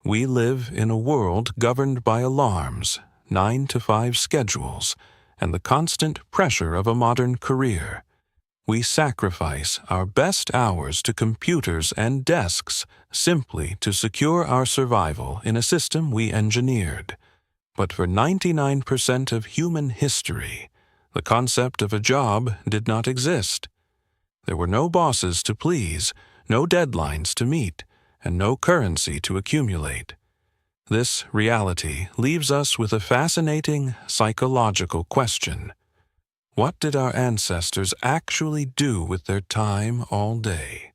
We live in a world governed by alarms, 9-to-5 schedules, and the constant pressure of a modern career. We sacrifice our best hours to computers and desks simply to secure our survival in a system we engineered. But for 99% of human history, the concept of a job did not exist. There were no bosses to please, no deadlines to meet, and no currency to accumulate. This reality leaves us with a fascinating psychological question. What did our ancestors actually do with their time all day?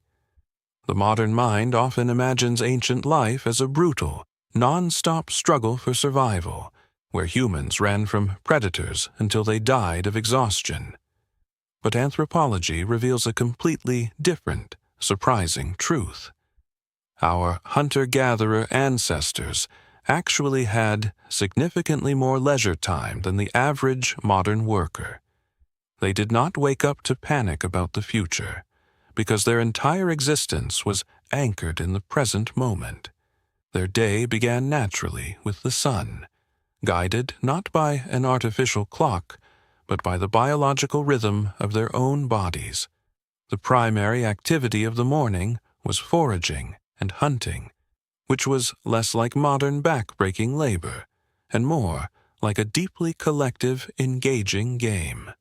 The modern mind often imagines ancient life as a brutal, non-stop struggle for survival, where humans ran from predators until they died of exhaustion. But anthropology reveals a completely different, surprising truth. Our hunter-gatherer ancestors actually had significantly more leisure time than the average modern worker. They did not wake up to panic about the future, because their entire existence was anchored in the present moment. Their day began naturally with the sun, guided not by an artificial clock, but by the biological rhythm of their own bodies. The primary activity of the morning was foraging and hunting, which was less like modern back-breaking labor, and more like a deeply collective, engaging game.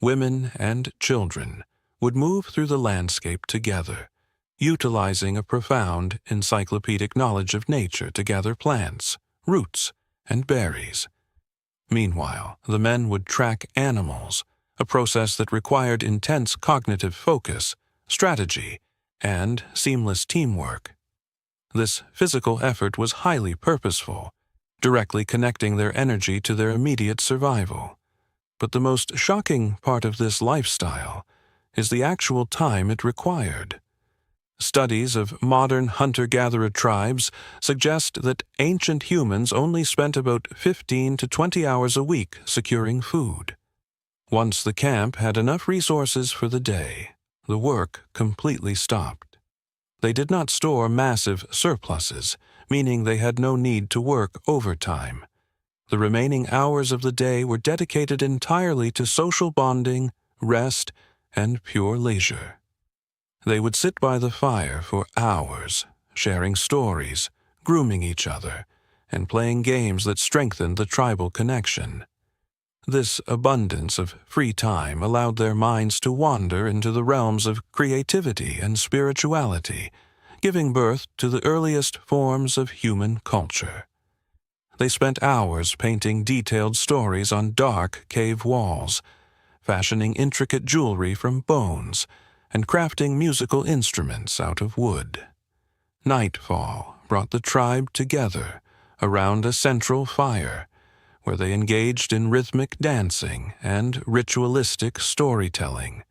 Women and children would move through the landscape together, utilizing a profound encyclopedic knowledge of nature to gather plants, roots, and berries. Meanwhile, the men would track animals, a process that required intense cognitive focus, strategy, and seamless teamwork. This physical effort was highly purposeful, directly connecting their energy to their immediate survival. But the most shocking part of this lifestyle is the actual time it required. Studies of modern hunter-gatherer tribes suggest that ancient humans only spent about 15 to 20 hours a week securing food. Once the camp had enough resources for the day, the work completely stopped. They did not store massive surpluses, meaning they had no need to work overtime. The remaining hours of the day were dedicated entirely to social bonding, rest, and pure leisure. They would sit by the fire for hours, sharing stories, grooming each other, and playing games that strengthened the tribal connection. This abundance of free time allowed their minds to wander into the realms of creativity and spirituality, giving birth to the earliest forms of human culture. They spent hours painting detailed stories on dark cave walls, fashioning intricate jewelry from bones, and crafting musical instruments out of wood. Nightfall brought the tribe together around a central fire, where they engaged in rhythmic dancing and ritualistic storytelling.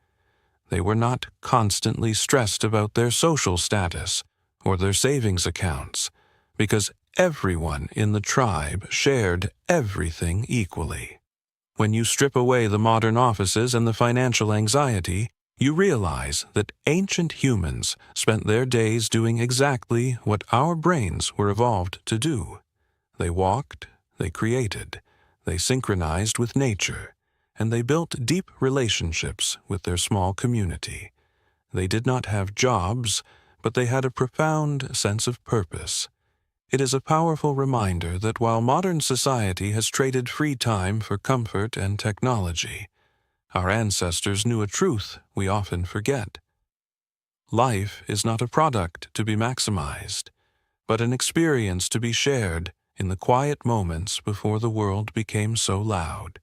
They were not constantly stressed about their social status or their savings accounts, because everyone in the tribe shared everything equally. When you strip away the modern offices and the financial anxiety, you realize that ancient humans spent their days doing exactly what our brains were evolved to do. They walked, they created, they synchronized with nature, and they built deep relationships with their small community. They did not have jobs, but they had a profound sense of purpose. It is a powerful reminder that while modern society has traded free time for comfort and technology, our ancestors knew a truth we often forget. Life is not a product to be maximized, but an experience to be shared in the quiet moments before the world became so loud.